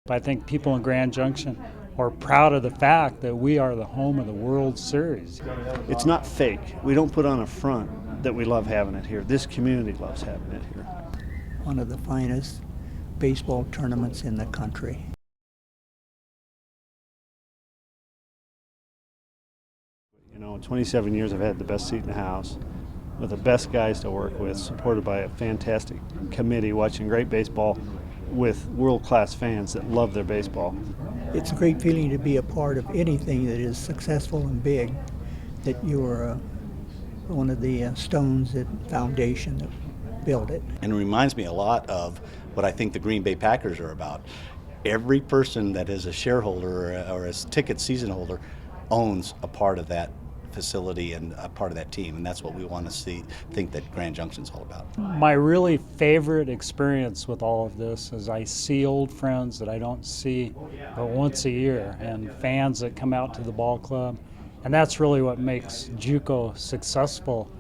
I think people in Grand Junction are proud of the fact that we are the home of the World Series. It's not fake. We don't put on a front that we love having it here. This community loves having it here. One of the finest baseball tournaments in the country. You know, in 27 years I've had the best seat in the house with the best guys to work with, supported by a fantastic committee, watching great baseball with world-class fans that love their baseball. It's a great feeling to be a part of anything that is successful and big, that you're one of the stones, that foundation that built it. And it reminds me a lot of what I think the Green Bay Packers are about. Every person that is a shareholder or a ticket season holder owns a part of that facility and a part of that team, and that's what we want to think that Grand Junction's all about. My really favorite experience with all of this is I see old friends that I don't see but once a year, and fans that come out to the ball club, and that's really what makes JUCO successful.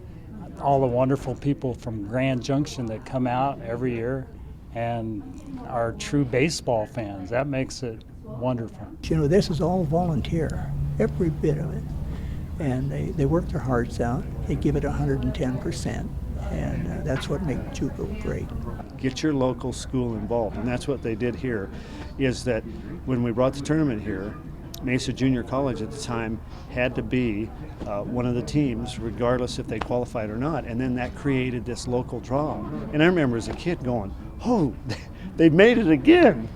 All the wonderful people from Grand Junction that come out every year and are true baseball fans. That makes it wonderful. You know, this is all volunteer, every bit of it. And they work their hearts out. They give it 110%, and that's what makes JUCO great. Get your local school involved, and that's what they did here, is that when we brought the tournament here, Mesa Junior College at the time had to be one of the teams, regardless if they qualified or not, and then that created this local draw. And I remember as a kid going, oh, they made it again.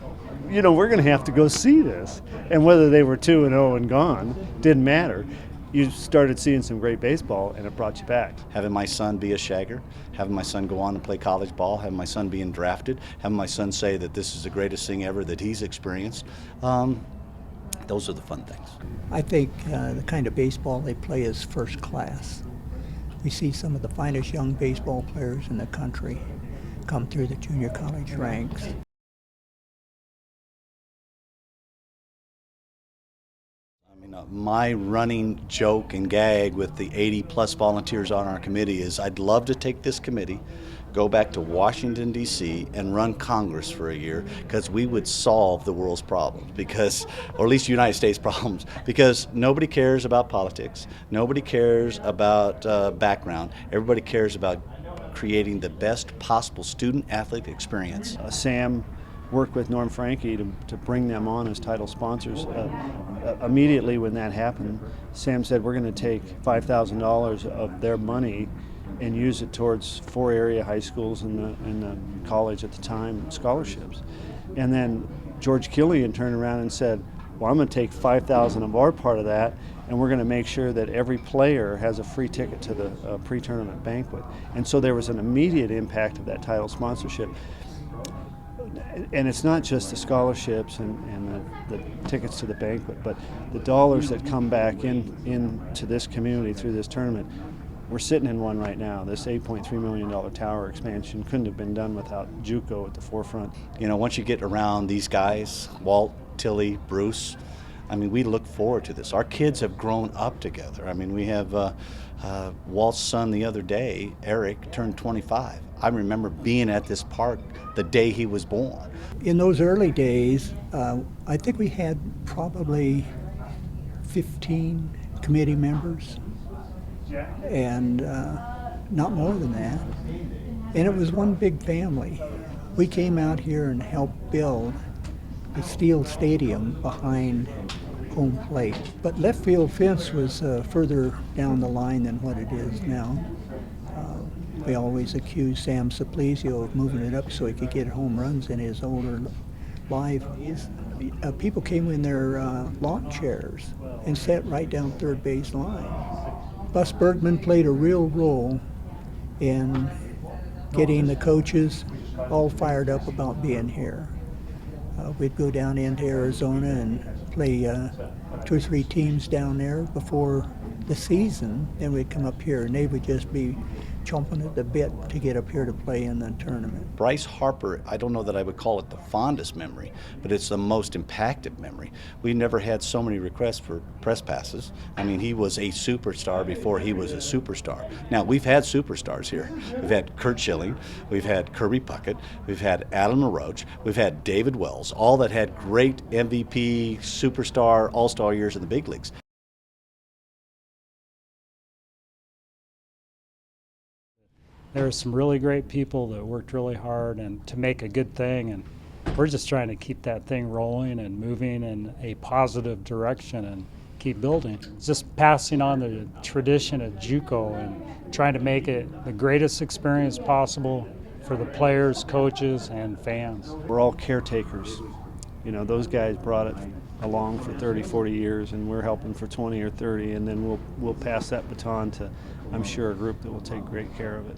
You know, we're going to have to go see this. And whether they were 2-0 and gone, didn't matter. You started seeing some great baseball, and it brought you back. Having my son be a shagger, having my son go on and play college ball, having my son being drafted, having my son say that this is the greatest thing ever that he's experienced, those are the fun things. I think the kind of baseball they play is first class. We see some of the finest young baseball players in the country come through the junior college ranks. My running joke and gag with the 80-plus volunteers on our committee is I'd love to take this committee, go back to Washington, D.C., and run Congress for a year, because we would solve the world's problems, or at least the United States problems, because nobody cares about politics, nobody cares about background, everybody cares about creating the best possible student-athlete experience. Sam worked with Norm Franke to bring them on as title sponsors. Immediately when that happened, Sam said, we're going to take $5,000 of their money and use it towards 4 area high schools and the college at the time scholarships. And then George Killian turned around and said, well, I'm going to take $5,000 of our part of that, and we're going to make sure that every player has a free ticket to the pre-tournament banquet. And so there was an immediate impact of that title sponsorship. And it's not just the scholarships and the tickets to the banquet, but the dollars that come back into this community through this tournament. We're sitting in one right now. This $8.3 million tower expansion couldn't have been done without JUCO at the forefront. You know, once you get around these guys, Walt, Tilly, Bruce, I mean, we look forward to this. Our kids have grown up together. I mean, we have Walt's son the other day, Eric, turned 25. I remember being at this park the day he was born. In those early days, I think we had probably 15 committee members, and not more than that. And it was one big family. We came out here and helped build the steel stadium behind home plate. But left field fence was further down the line than what it is now. We always accused Sam Simplicio of moving it up so he could get home runs in his older life. People came in their lawn chairs and sat right down third base line. Bus Bergman played a real role in getting the coaches all fired up about being here. We'd go down into Arizona and play 2 or 3 teams down there before the season. Then we'd come up here and they would just be chomping at the bit to get up here to play in the tournament. Bryce Harper, I don't know that I would call it the fondest memory, but it's the most impactful memory. We never had so many requests for press passes. I mean, he was a superstar before he was a superstar. Now, we've had superstars here. We've had Kurt Schilling, we've had Kirby Puckett, we've had Adam LaRoche, we've had David Wells, all that had great MVP, superstar, all-star years in the big leagues. There are some really great people that worked really hard and to make a good thing, and we're just trying to keep that thing rolling and moving in a positive direction and keep building. It's just passing on the tradition of JUCO and trying to make it the greatest experience possible for the players, coaches, and fans. We're all caretakers. You know, those guys brought it along for 30, 40 years, and we're helping for 20 or 30, and then we'll pass that baton to, I'm sure, a group that will take great care of it.